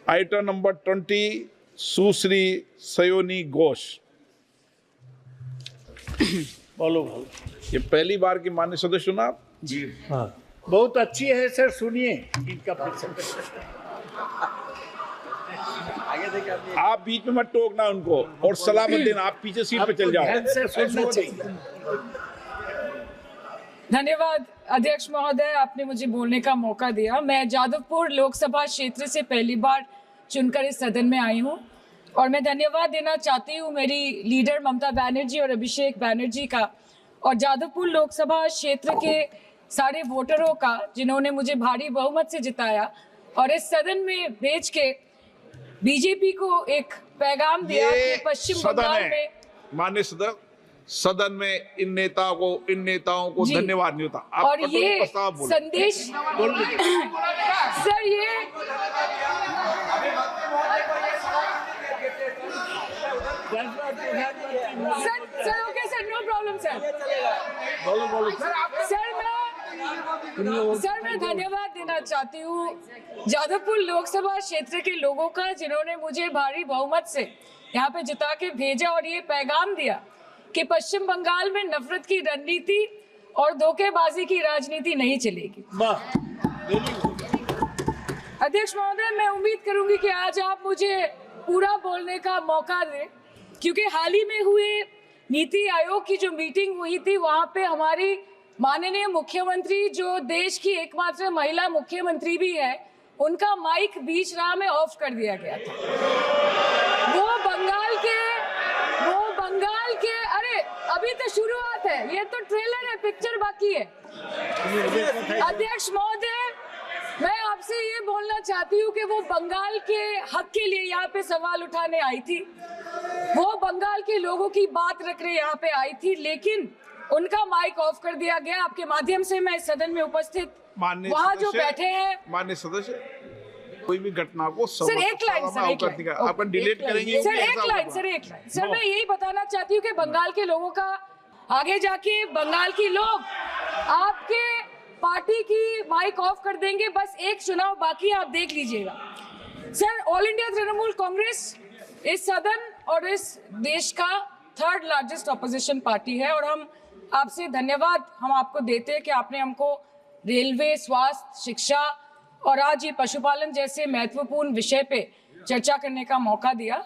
Item number 20 सुश्री सयोनी घोष। बोलो। ये पहली बार की माननीय सदस्य चुनाव जी हाँ, बहुत अच्छी है सर, सुनिए इनका आप बीच में मत टोकना उनको और सलाह मत देना, आप पीछे सीट पे चल जाओ। ध्यान से सुनना चाहिए। धन्यवाद अध्यक्ष महोदय, आपने मुझे बोलने का मौका दिया। मैं जादवपुर लोकसभा क्षेत्र से पहली बार चुनकर इस सदन में आई हूं और मैं धन्यवाद देना चाहती हूं मेरी लीडर ममता बनर्जी और अभिषेक बनर्जी का और जादवपुर लोकसभा क्षेत्र के सारे वोटरों का जिन्होंने मुझे भारी बहुमत से जिताया और इस सदन में भेज के बीजेपी को एक पैगाम दिया कि पश्चिम बंगाल में माननीय सदन में इन नेताओं को धन्यवाद नहीं होता। आप और ये संदेश सर, ये sir okay sir, no problem sir. Sir मैं धन्यवाद देना चाहती हूँ जादवपुर लोकसभा क्षेत्र के लोगों का जिन्होंने मुझे भारी बहुमत से यहाँ पे जिता के भेजा और ये पैगाम दिया कि पश्चिम बंगाल में नफरत की रणनीति और धोखेबाजी की राजनीति नहीं चलेगी। अध्यक्ष महोदय, मैं उम्मीद करूंगी कि आज आप मुझे पूरा बोलने का मौका दें, क्योंकि हाल ही में हुए नीति आयोग की जो मीटिंग हुई थी वहां पे हमारी माननीय मुख्यमंत्री, जो देश की एकमात्र महिला मुख्यमंत्री भी है, उनका माइक बीच राह में ऑफ कर दिया गया था। वो बंगाल के अरे अभी तो शुरुआत है, ये तो ट्रेलर है, पिक्चर बाकी है। अध्यक्ष महोदय, मैं आपसे ये बोलना चाहती हूँ कि वो बंगाल के हक के लिए यहाँ पे सवाल उठाने आई थी, वो बंगाल के लोगों की बात रखने यहाँ पे आई थी, लेकिन उनका माइक ऑफ कर दिया गया। आपके माध्यम से मैं सदन में उपस्थित वहाँ जो बैठे हैं माननीय सदस्य, कोई भी घटना को सर एक लाइन आपका डिलीट करेंगे सर, एक लाइन सर, मैं यही बताना चाहती हूँ कि बंगाल के लोगों का आगे जाके बंगाल के लोग आपके पार्टी की माइक ऑफ कर देंगे। बस एक चुनाव बाकी, आप देख लीजिएगा। Sir, all India Trinamool Congress इस सदन और इस देश का 3rd लार्जेस्ट ऑपोजिशन पार्टी है और हम आपसे धन्यवाद हम आपको देते हैं कि आपने हमको रेलवे, स्वास्थ्य, शिक्षा और आज ये पशुपालन जैसे महत्वपूर्ण विषय पे चर्चा करने का मौका दिया।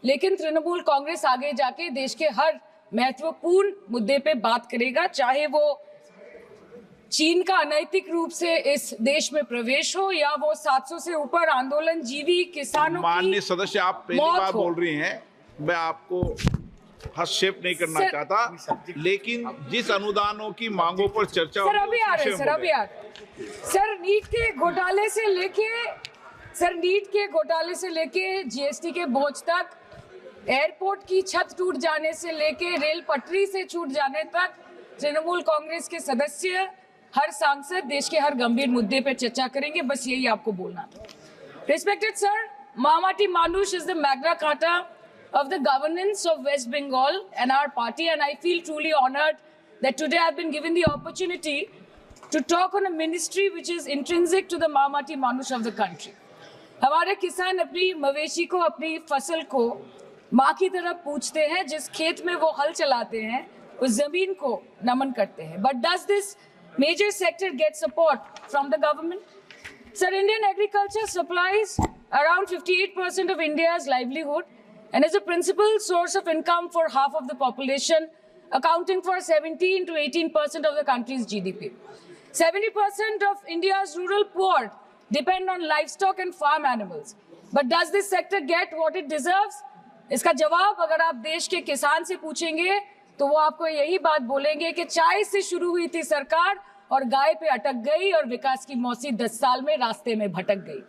लेकिन तृणमूल कांग्रेस आगे जाके देश के हर महत्वपूर्ण मुद्दे पे बात करेगा, चाहे वो चीन का अनैतिक रूप से इस देश में प्रवेश हो या वो 700 से ऊपर आंदोलन जीवी किसानों की। माननीय सदस्य, आप पहली बार बोल रही हैं, मैं आपको हस्तक्षेप नहीं करना चाहता, लेकिन जिस अनुदानों की मांगों पर चर्चा सर अभी आ रहे सर, नीट के घोटाले से लेके जीएसटी के बोझ तक, एयरपोर्ट की छत टूट जाने से लेके रेल पटरी से छूट जाने तक तृणमूल कांग्रेस के सदस्य, हर सांसद देश के हर गंभीर मुद्दे पर चर्चा करेंगे। बस यही आपको बोलना था। Respected sir, Mahamati Manush is the Magna Carta of the governance of West Bengal and our party, and I feel truly honored that today I've been given the opportunity to talk on a ministry which is intrinsic to the Mahamati Manush of the country. हमारे किसान अपनी मवेशी को, अपनी फसल को माँ की तरह पूछते हैं, जिस खेत में वो हल चलाते हैं उस जमीन को नमन करते हैं। But does this major sector get support from the government? Sir, Indian agriculture supplies around 58% of India's livelihood and is a principal source of income for half of the population, accounting for 17 to 18% of the country's GDP. 70% of India's rural poor depend on livestock and farm animals. But does this sector get what it deserves? इसका जवाब अगर आप देश के किसान से पूछेंगे तो वो आपको यही बात बोलेंगे कि चाय से शुरू हुई थी सरकार और गाय पे अटक गई और विकास की मौसी 10 साल में रास्ते में भटक गई।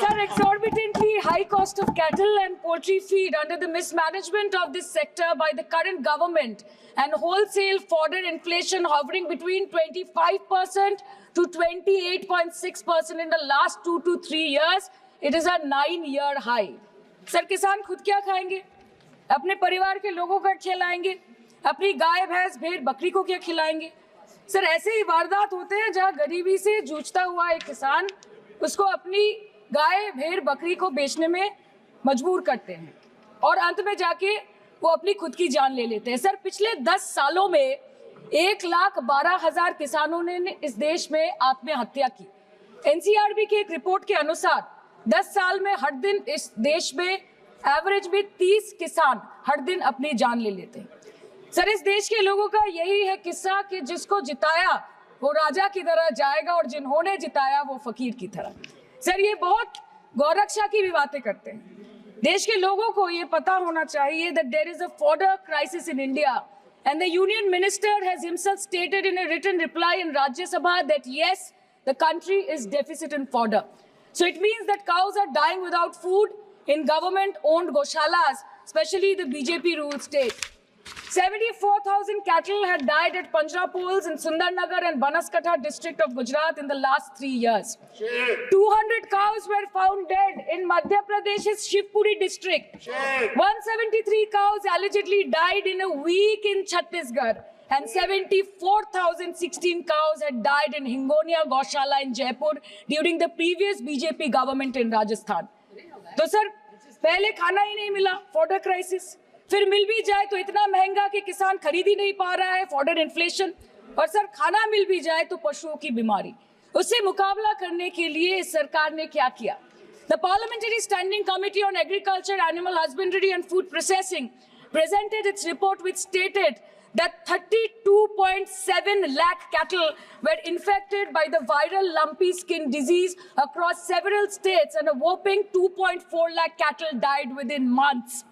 Sir, exorbitantly high cost of cattle and poultry feed under the mismanagement of this sector by the current government and wholesale fodder inflation hovering between 25% to 28.6% in the last 2 to 3 years, it is a 9-year high. Sir, किसान खुद क्या खाएंगे? अपने परिवार के लोगों का खिलाएंगे? अपनी गाय, भैंस, भेड़, बकरी को क्या खिलाएंगे? सर ऐसे ही वारदात होते हैं जहां गरीबी से जूझता हुआ एक किसान उसको अपनी गाय भेड़ बकरी को बेचने में मजबूर करते हैं और अंत में जाके वो अपनी खुद की जान ले लेते हैं। सर पिछले 10 सालों में 1,12,000 किसानों ने इस देश में आत्महत्या की। एनसीआरबी की एक रिपोर्ट के अनुसार 10 साल में हर दिन इस देश में एवरेज में 30 किसान हर दिन अपनी जान ले लेते हैं। सर इस देश के लोगों का यही है किस्सा कि जिसको जिताया वो राजा की तरह जाएगा और जिन्होंने जिताया वो फकीर की तरह। सर ये बहुत गौरक्षा की भी बातें करते हैं। देश के लोगों को ये पता होना चाहिए that there is a fodder crisis in India and the union minister has himself stated in a written reply in Rajya Sabha that yes, the country is deficit in fodder. So it means that cows are dying without food in government-owned goshalas, especially the BJP-ruled state. 74,000 cattle had died at Panjrapols in Sundarnagar and Banaskantha district of Gujarat in the last 3 years. 200 cows were found dead in Madhya Pradesh's Shivpuri district. 173 cows allegedly died in a week in Chhattisgarh. And 74,016 cows had died in Hingonia Gaushala in Jaipur during the previous BJP government in Rajasthan. तो sir पहले खाना ही नहीं मिला, fodder crisis, फिर मिल भी जाए तो इतना महंगा कि किसान खरीद ही नहीं पा रहा है, फॉडर इन्फ्लेशन, और सर खाना मिल भी जाए तो पशुओं की बीमारी। उससे मुकाबला करने के लिए इस सरकार ने क्या किया? The Parliamentary Standing Committee on Agriculture, Animal Husbandry and Food Processing presented its report which stated that 32.7 lakh cattle were infected by the viral lumpy skin disease across several states and a whopping 2.4 lakh cattle died within months.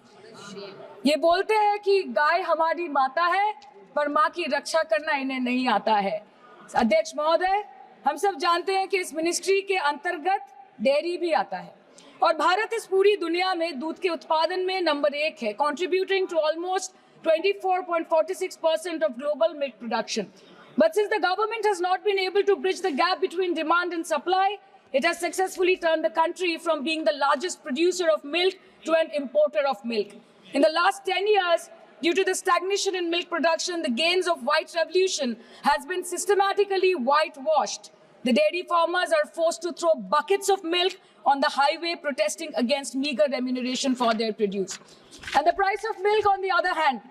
ये बोलते हैं कि गाय हमारी माता है पर माँ की रक्षा करना इन्हें नहीं आता है। अध्यक्ष महोदय, हम सब जानते हैं कि इस मिनिस्ट्री के अंतर्गत डेयरी भी आता है और भारत इस पूरी दुनिया में दूध के उत्पादन में नंबर 1 है, contributing to almost 24.46% of global milk production. But since the government has not been able to bridge the gap between demand and supply, it has successfully turned the country from being the largest producer of milk to an importer of milk. In the last 10 years, due to the stagnation in milk production, the gains of white revolution has been systematically whitewashed. The dairy farmers are forced to throw buckets of milk on the highway protesting against meager remuneration for their produce. And the price of milk, on the other hand,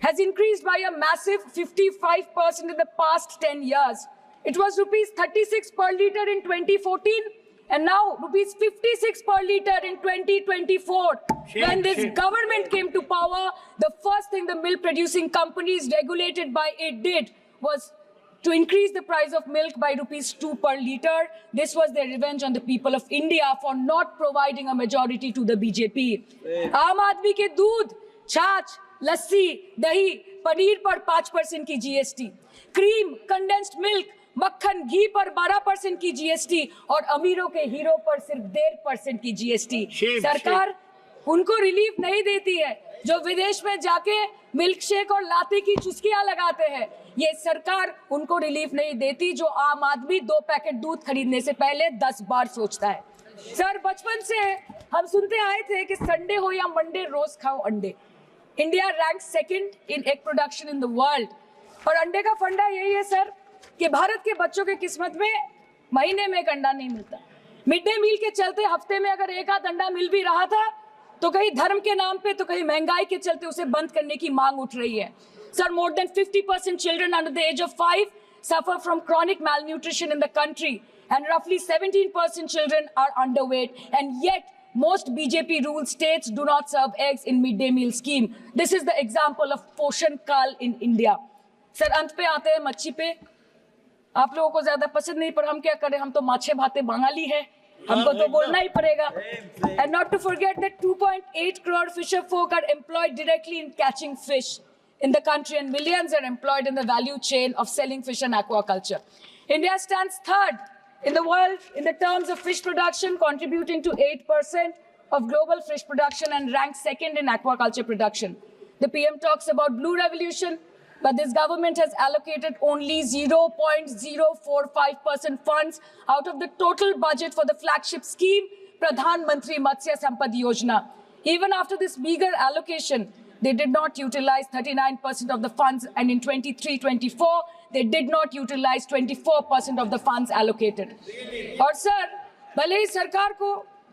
has increased by a massive 55% in the past 10 years. It was rupees 36 per litre in 2014 and now rupees 56 per litre in 2024. When this government came to power, the first thing the milk producing companies regulated by it did was to increase the price of milk by rupees 2 per litre. This was their revenge on the people of India for not providing a majority to the BJP. आम आदमी के दूध, छाछ, लस्सी, दही, पनीर पर 5% की GST, cream, condensed milk, मक्खन, घी पर 12% की GST और अमीरों के हीरो पर सिर्फ 1.5% की GST। सरकार उनको रिलीफ नहीं देती है जो विदेश में जाके मिल्क शेक और लाते की चुस्कियां लगाते हैं। ये सरकार उनको रिलीफ नहीं देती जो आम आदमी 2 पैकेट दूध खरीदने से पहले 10 बार सोचता है। सर बचपन से हम सुनते आए थे कि संडे हो या मंडे रोज खाओ अंडे। India rank 2nd in egg production in the world और अंडे का फंडा यही है सर कि भारत के बच्चों की किस्मत में महीने में एक अंडा नहीं मिलता। मिड डे मील के चलते हफ्ते में अगर एक आध अंडा मिल भी रहा था तो कहीं धर्म के नाम पे तो कहीं महंगाई के चलते उसे बंद करने की मांग उठ रही है। Sir, more than 50% children under the age of 5 suffer from chronic malnutrition in the country and roughly 17% children are underweight, and yet most BJP-ruled states do not serve eggs in midday meal scheme. This is the example of Poshan Kal in India. Sir, अंत पे आते हैं मच्छी पे। आप लोगों को ज्यादा पसंद नहीं पर हम क्या करें, हम तो माछे भाते बंगाली है, हमको तो बोलना ही पड़ेगा। And not to forget that 2.8 crore fisher folk are employed directly in catching fish in the country and millions are employed in the value chain of selling fish and aquaculture. India stands 3rd in the world in the terms of fish production, contributing to 8% of global fish production and ranks 2nd in aquaculture production. The PM talks about blue revolution, but this government has allocated only 0.045% funds out of the total budget for the flagship scheme, Pradhan Mantri Matsya Sampad Yojana. Even after this meager allocation, they did not utilize 39% of the funds, and in 23-24, they did not utilize 24% of the funds allocated. और sir, भले ही सरकार को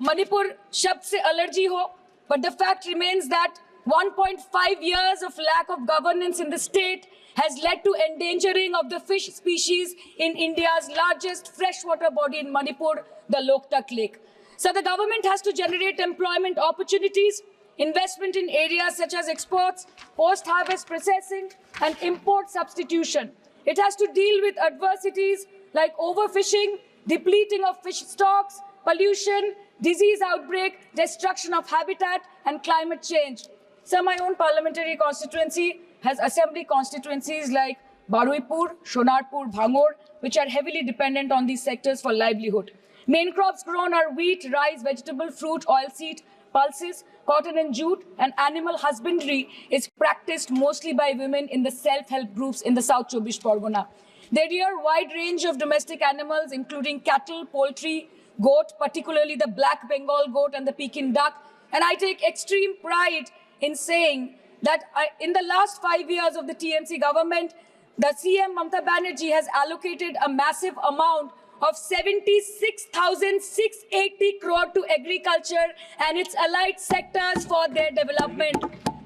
मणिपुर शब्द से allergy हो, but the fact remains that 1.5 years of lack of governance in the state has led to endangering of the fish species in India's largest freshwater body in Manipur, the Loktak Lake. So the government has to generate employment opportunities, investment in areas such as exports, post-harvest processing, and import substitution. It has to deal with adversities like overfishing, depleting of fish stocks, pollution, disease outbreak, destruction of habitat, and climate change. So my own parliamentary constituency has assembly constituencies like Baruipur, Shonarpur, Bhangor, which are heavily dependent on these sectors for livelihood. Main crops grown are wheat, rice, vegetable, fruit, oilseed, pulses, cotton and jute, and animal husbandry is practiced mostly by women in the self-help groups in the South Chobbish Pargona. They rear a wide range of domestic animals, including cattle, poultry, goat, particularly the black Bengal goat and the Pekin duck. And I take extreme pride in saying that in the last 5 years of the TMC government, the CM Mamata Banerjee has allocated a massive amount of 76,680 crore to agriculture and its allied sectors for their development.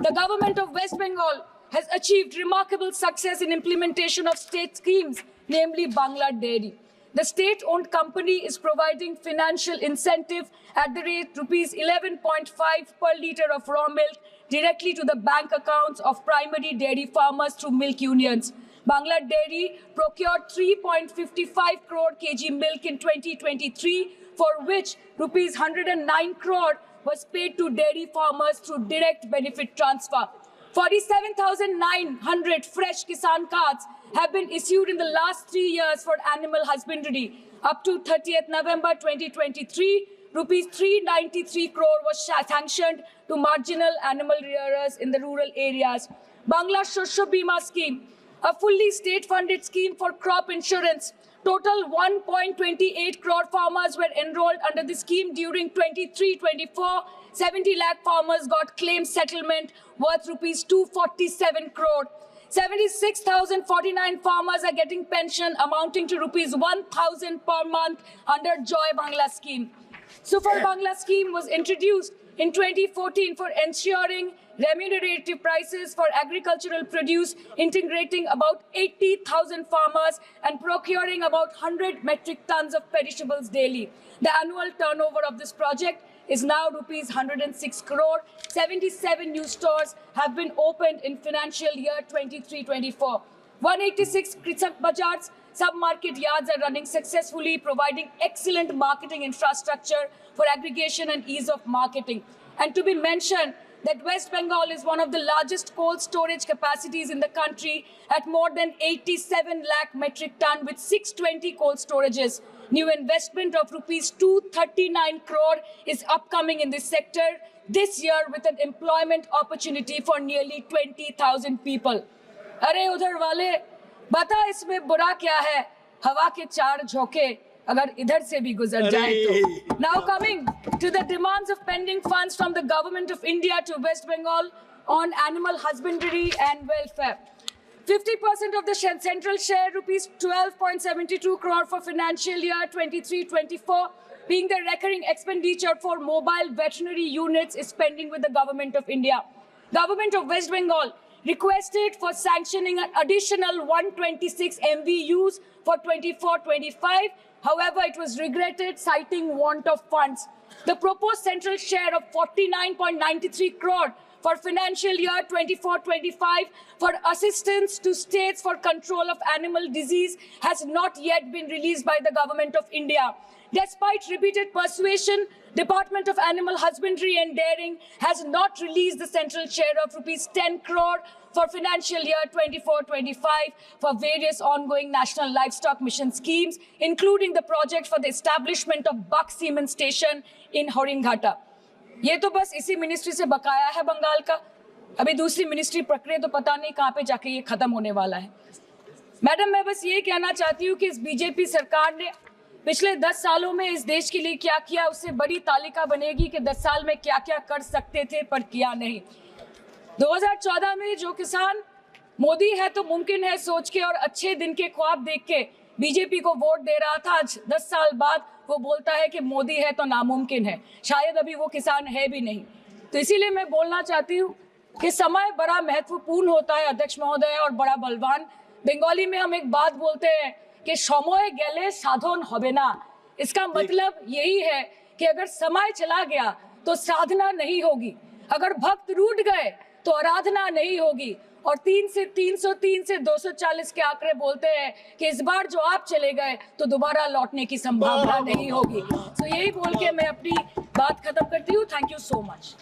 The government of West Bengal has achieved remarkable success in implementation of state schemes, namely Bangla Dairy. The state-owned company is providing financial incentive at the rate rupees 11.5 per litre of raw milk directly to the bank accounts of primary dairy farmers through milk unions. Bangla Dairy procured 3.55 crore kg milk in 2023, for which rupees 109 crore was paid to dairy farmers through direct benefit transfer. 47,900 fresh Kisan cards have been issued in the last 3 years for animal husbandry. Up to 30th November 2023, rupees 393 crore was sanctioned to marginal animal rearers in the rural areas. Bangla Shosho Bima scheme, a fully state-funded scheme for crop insurance. Total 1.28 crore farmers were enrolled under the scheme during 23-24. 70 lakh farmers got claim settlement worth rupees 247 crore. 76,049 farmers are getting pension amounting to rupees 1,000 per month under Joy Bangla scheme. Super Bangla scheme was introduced in 2014 for ensuring remunerative prices for agricultural produce, integrating about 80,000 farmers and procuring about 100 metric tons of perishables daily. The annual turnover of this project is now rupees 106 crore. 77 new stores have been opened in financial year 23-24. 186 Krisak Bazars sub-market yards are running successfully, providing excellent marketing infrastructure for aggregation and ease of marketing. And to be mentioned that West Bengal is one of the largest cold storage capacities in the country at more than 87 lakh metric ton with 620 cold storages. New investment of rupees 239 crore is upcoming in this sector this year with an employment opportunity for nearly 20,000 people. अरे उधर वाले बता इसमें बुरा क्या है, हवा के चार झोंके अगर इधर से भी गुजर जाए तो. Now coming to the demands of pending funds from the government of India to West Bengal on animal husbandry and welfare. 50% of the central share, rupees 12.72 crore for financial year 23-24, being the recurring expenditure for mobile veterinary units is pending with the government of India. Government of West Bengal requested for sanctioning an additional 126 MVUs for 24-25. However, it was regretted, citing want of funds. The proposed central share of 49.93 crore for financial year 24-25 for assistance to states for control of animal disease has not yet been released by the government of India. Despite repeated persuasion, Department of Animal Husbandry and Dairying has not released the central share of rupees 10 crore for financial year 24-25 for various ongoing national livestock mission schemes, including the project for the establishment of Buck Semen Station in Horinghata. ये तो बस इसी ministry से बकाया है बंगाल का. अभी दूसरी मिनिस्ट्री प्रक्रिया तो पता नहीं कहाँ पे जाके ये खत्म होने वाला है. मैडम, मैं बस ये कहना चाहती हूँ कि इस बीजेपी सरकार ने पिछले 10 सालों में इस देश के लिए क्या किया, उससे बड़ी तालिका बनेगी कि 10 साल में क्या क्या कर सकते थे पर किया नहीं. 2014 में जो किसान मोदी है तो मुमकिन है सोच के और अच्छे दिन के ख्वाब देख के बीजेपी को वोट दे रहा था। आज 10 साल बाद वो बोलता है कि मोदी है तो नामुमकिन है। शायद अभी वो किसान है भी नहीं। तो इसीलिए मैं बोलना चाहती हूँ कि समय बड़ा महत्वपूर्ण होता है अध्यक्ष महोदय और बड़ा बलवान। बंगाली में हम एक बात बोलते हैं कि समय गेले साधन होबे ना। इसका मतलब यही है कि अगर समय चला गया तो साधना नहीं होगी, अगर भक्त रूठ गए तो आराधना नहीं होगी। और 3 से 303 से 240 के आंकड़े बोलते हैं कि इस बार जो आप चले गए तो दोबारा लौटने की संभावना नहीं होगी। तो यही बोल के मैं अपनी बात खत्म करती हूँ। Thank you so much.